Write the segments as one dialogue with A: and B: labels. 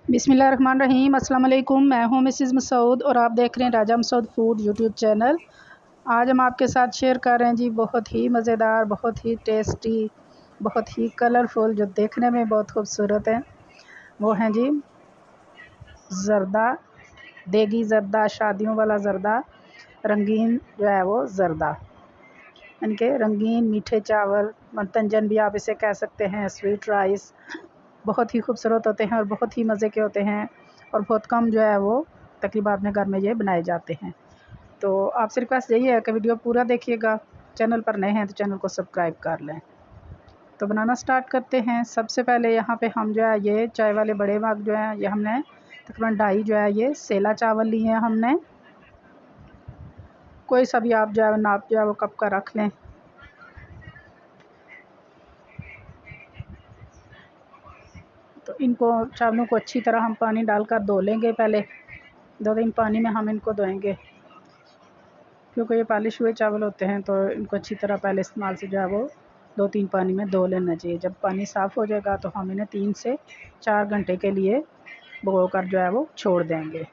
A: बिस्मिल्लाहिर्रहमानिर्रहीम। अस्सलाम वालेकुम। मैं हूं मिसिज़ मसूद और आप देख रहे हैं राजा मसूद फूड यूट्यूब चैनल। आज हम आपके साथ शेयर कर रहे हैं जी बहुत ही मज़ेदार, बहुत ही टेस्टी, बहुत ही कलरफुल, जो देखने में बहुत खूबसूरत हैं, वो हैं जी ज़र्दा, देगी ज़र्दा, शादियों वाला ज़र्दा, रंगीन जो है वो ज़र्दा। इनके रंगीन मीठे चावल, मतंजन भी आप इसे कह सकते हैं, स्वीट राइस, बहुत ही खूबसूरत होते हैं और बहुत ही मज़े के होते हैं और बहुत कम जो है वो तकरीबन अपने घर में ये बनाए जाते हैं। तो आपसे रिक्वेस्ट यही है कि वीडियो पूरा देखिएगा। चैनल पर नए हैं तो चैनल को सब्सक्राइब कर लें। तो बनाना स्टार्ट करते हैं। सबसे पहले यहाँ पे हम जो है ये चाय वाले बड़े मग जो है ये हमने तकरीबन 2.5 जो है ये सेला चावल लिए हैं हमने। कोई सा भी आप जो है नाप जो है वो कप का रख लें। तो इनको चावलों को अच्छी तरह हम पानी डालकर धो लेंगे। पहले 2-3 पानी में हम इनको धोएंगे, क्योंकि ये पॉलिश हुए चावल होते हैं तो इनको अच्छी तरह पहले इस्तेमाल से जो है वो 2-3 पानी में धो लेना चाहिए। जब पानी साफ़ हो जाएगा तो हम इन्हें 3 से 4 घंटे के लिए भिगो कर जो है वो छोड़ देंगे।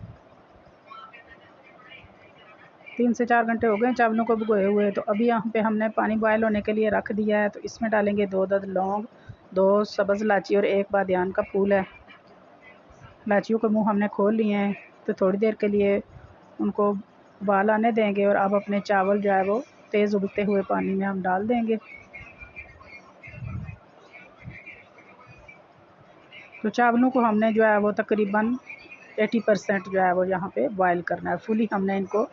A: 3 से 4 घंटे हो गए चावलों को भिगोए हुए। तो अभी यहाँ पे हमने पानी बॉयल होने के लिए रख दिया है। तो इसमें डालेंगे 2 अदद लौंग, 2 सब्ज़ इलायची और 1 बादियान का फूल है। इलायचियों के मुँह हमने खोल लिए हैं। तो थोड़ी देर के लिए उनको उबाल आने देंगे और अब अपने चावल जो है वो तेज़ उबलते हुए पानी में हम डाल देंगे। तो चावलों को हमने जो है वो तकरीबन 80% जो है वो यहाँ पे बॉयल करना है। फुली हमने इनको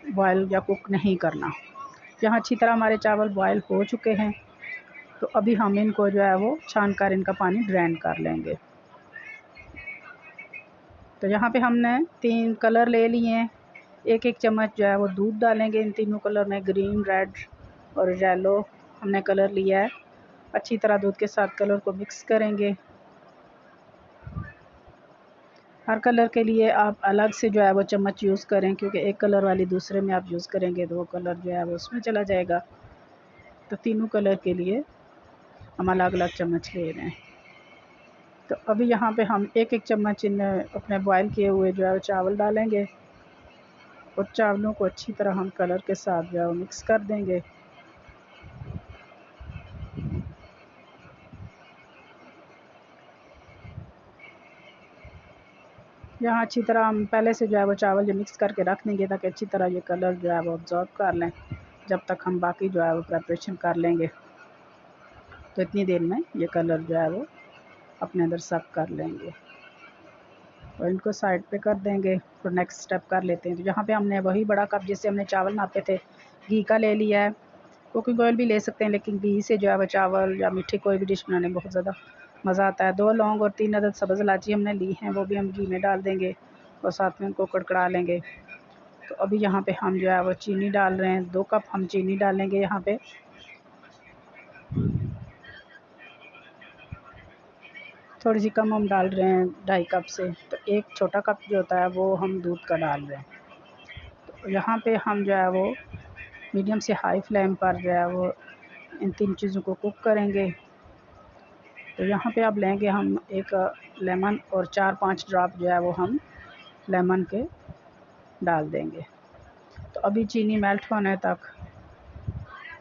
A: बॉयल या कुक नहीं करना। यहाँ अच्छी तरह हमारे चावल बॉयल हो चुके हैं। तो अभी हम इनको जो है वो छान कर इनका पानी ड्रेन कर लेंगे। तो यहाँ पे हमने 3 कलर ले लिए हैं। 1-1 चम्मच जो है वो दूध डालेंगे इन तीनों कलर में, ग्रीन, रेड और येलो हमने कलर लिया है। अच्छी तरह दूध के साथ कलर को मिक्स करेंगे। हर कलर के लिए आप अलग से जो है वो चम्मच यूज़ करें, क्योंकि एक कलर वाली दूसरे में आप यूज़ करेंगे तो वो कलर जो है वो उसमें चला जाएगा। तो तीनों कलर के लिए हम अलग अलग चम्मच ले रहे हैं। तो अभी यहाँ पे हम 1-1 चम्मच इन अपने बॉयल किए हुए जो है वो चावल डालेंगे और चावलों को अच्छी तरह हम कलर के साथ जो है वो मिक्स कर देंगे। यहाँ अच्छी तरह हम पहले से जो है वो चावल जो मिक्स करके रख देंगे, ताकि अच्छी तरह ये कलर जो है वो ऑब्ज़र्व कर लें, जब तक हम बाकी जो है वो प्रिपरेशन कर लेंगे। तो इतनी देर में ये कलर जो है वो अपने अंदर सब कर लेंगे और इनको साइड पे कर देंगे। तो नेक्स्ट स्टेप कर लेते हैं। तो यहाँ पे हमने वही बड़ा कप जिससे हमने चावल नापे थे घी का ले लिया है। कुकिंग ऑयल भी ले सकते हैं, लेकिन घी से जो है वो चावल या मीठी कोई भी डिश बनाने में बहुत ज़्यादा मज़ा आता है। 2 लौंग और 3 अदद सब्ज़ इलायची हमने ली हैं, वो भी हम घी में डाल देंगे और साथ में उनको कड़कड़ा लेंगे। तो अभी यहाँ पे हम जो है वो चीनी डाल रहे हैं। 2 कप हम चीनी डालेंगे यहाँ पे। थोड़ी सी कम हम डाल रहे हैं 2.5 कप से। तो 1 छोटा कप जो होता है वो हम दूध का डाल रहे हैं। तो यहाँ पे हम जो है वो मीडियम से हाई फ्लेम पर जो है वो इन 3 चीज़ों को कुक करेंगे। तो यहाँ पे अब लेंगे हम एक लेमन और 4-5 ड्रॉप जो है वो हम लेमन के डाल देंगे। तो अभी चीनी मेल्ट होने तक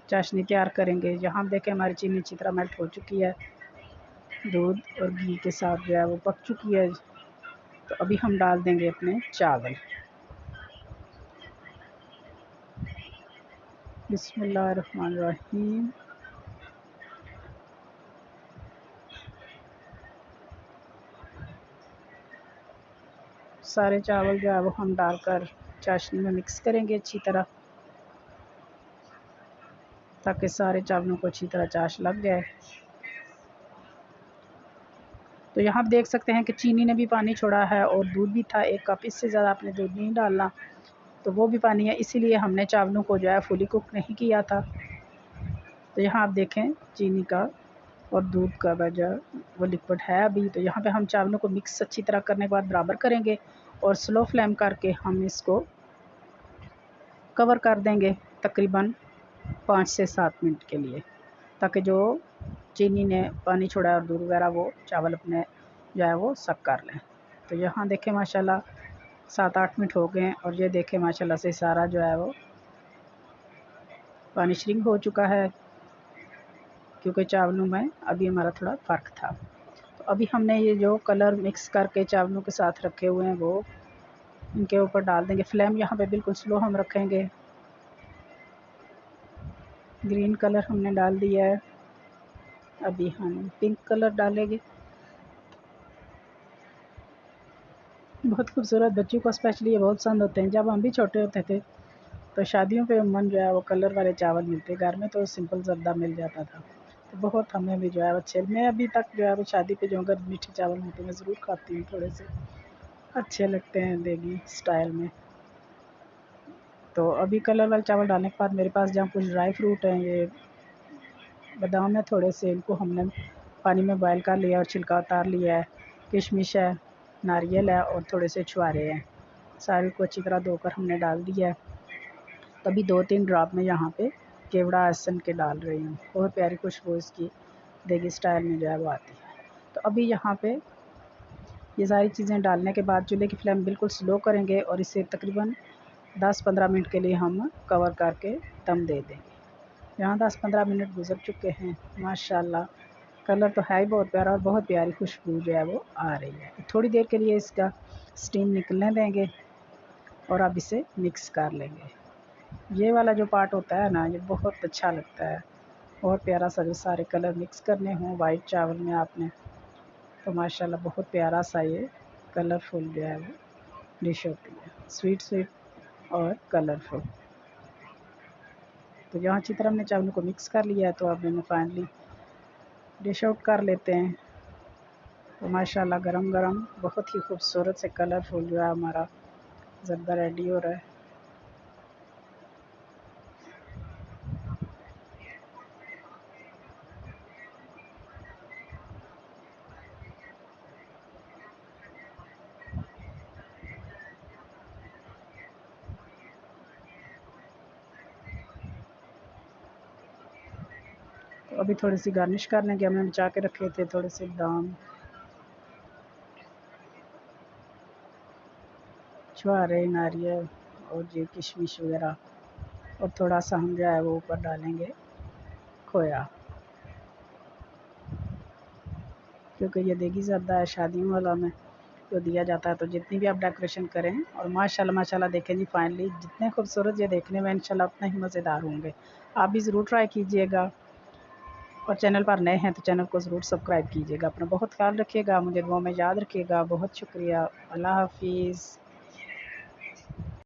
A: चाशनी तैयार करेंगे। यहाँ देखें हमारी चीनी अच्छी तरह मेल्ट हो चुकी है, दूध और घी के साथ जो है वो पक चुकी है। तो अभी हम डाल देंगे अपने चावल। बिस्मिल्लाहिर्रहमानिर्रहीम। सारे चावल जो है वो हम डालकर चाशनी में मिक्स करेंगे अच्छी तरह, ताकि सारे चावलों को अच्छी तरह चाश लग जाए। तो यहाँ आप देख सकते हैं कि चीनी ने भी पानी छोड़ा है और दूध भी था 1 कप, इससे ज़्यादा आपने दूध नहीं डालना। तो वो भी पानी है, इसीलिए हमने चावलों को जो है फुली कुक नहीं किया था। तो यहाँ आप देखें चीनी का और दूध का वजह वो लिक्विड है अभी। तो यहाँ पे हम चावलों को मिक्स अच्छी तरह करने के बाद बराबर करेंगे और स्लो फ्लेम करके हम इसको कवर कर देंगे तकरीबन 5 से 7 मिनट के लिए, ताकि जो चीनी ने पानी छोड़ा और दूध वगैरह वो चावल अपने जो है वो सक कर लें। तो यहाँ देखें माशाल्लाह 7-8 मिनट हो गए हैं और ये देखें माशाल्लाह से सारा जो है वो पानी श्रिंक हो चुका है, क्योंकि चावलों में अभी हमारा थोड़ा फ़र्क था। तो अभी हमने ये जो कलर मिक्स करके चावलों के साथ रखे हुए हैं वो इनके ऊपर डाल देंगे। फ्लेम यहाँ पे बिल्कुल स्लो हम रखेंगे। ग्रीन कलर हमने डाल दिया है, अभी हम पिंक कलर डालेंगे। बहुत खूबसूरत, बच्चों को स्पेशली ये बहुत पसंद होते हैं। जब हम भी छोटे होते थे तो शादियों पे अमूमन जो है वो कलर वाले चावल मिलते, घर में तो सिंपल ज़र्दा मिल जाता था। तो बहुत हमें भी जो है अच्छे, मैं अभी तक जो है वो शादी पे जो अगर मीठे चावल होते हैं मैं ज़रूर खाती हूँ, थोड़े से अच्छे लगते हैं देगी स्टाइल में। तो अभी कलर वाले चावल डालने के बाद मेरे पास जहाँ कुछ ड्राई फ्रूट हैं, ये बादाम है थोड़े से, इनको हमने पानी में बॉयल कर लिया और छिलका उतार लिया है। किशमिश है, नारियल है और थोड़े से छुहारे हैं। सारे को अच्छी तरह धोकर हमने डाल दिया है। तभी 2-3 ड्रॉप में यहाँ पे केवड़ा एसन के डाल रही हूँ। बहुत प्यारी खुशबू इसकी देगी स्टाइल में जो है वो आती है। तो अभी यहाँ पे ये सारी चीज़ें डालने के बाद चूल्हे की फ्लेम बिल्कुल स्लो करेंगे और इसे तकरीबन 10-15 मिनट के लिए हम कवर करके दम दे देंगे। यहाँ 10-15 मिनट गुजर चुके हैं। माशाल्लाह कलर तो है ही बहुत प्यारा और बहुत प्यारी खुशबू जो है वो आ रही है। थोड़ी देर के लिए इसका स्टीम निकलने देंगे और अब इसे मिक्स कर लेंगे। ये वाला जो पार्ट होता है ना, ये बहुत अच्छा लगता है। बहुत प्यारा सा जो सारे कलर मिक्स करने हों वाइट चावल में आपने, तो माशाल्लाह बहुत प्यारा सा ये कलरफुल जो है वो डिश होती है, स्वीट स्वीट और कलरफुल। तो यहाँ अच्छी तरह हमने चावलों को मिक्स कर लिया है, तो अब इन्हें फाइनली डिश आउट कर लेते हैं। तो माशाल्लाह गरम गरम बहुत ही खूबसूरत से कलरफुल जो है हमारा ज़र्दा रेडी हो रहा है। तो अभी थोड़ी सी गार्निश कर लेंगे, हमने बचा के रखे थे थोड़े से बादाम, छुहारे, नारियल और ये किशमिश वगैरह, और थोड़ा सा हम जो है वो ऊपर डालेंगे खोया, क्योंकि ये देगी ज़र्दा है शादियों वाला में जो दिया जाता है। तो जितनी भी आप डेकोरेशन करें, और माशाल्लाह माशाल्लाह देखें जी फाइनली जितने खूबसूरत ये देखने में इंशाल्लाह उतने ही मज़ेदार होंगे। आप भी ज़रूर ट्राई कीजिएगा और चैनल पर नए हैं तो चैनल को ज़रूर सब्सक्राइब कीजिएगा। अपना बहुत ख्याल रखिएगा, मुझे दुआ में याद रखिएगा। बहुत शुक्रिया, अल्लाह हाफिज़।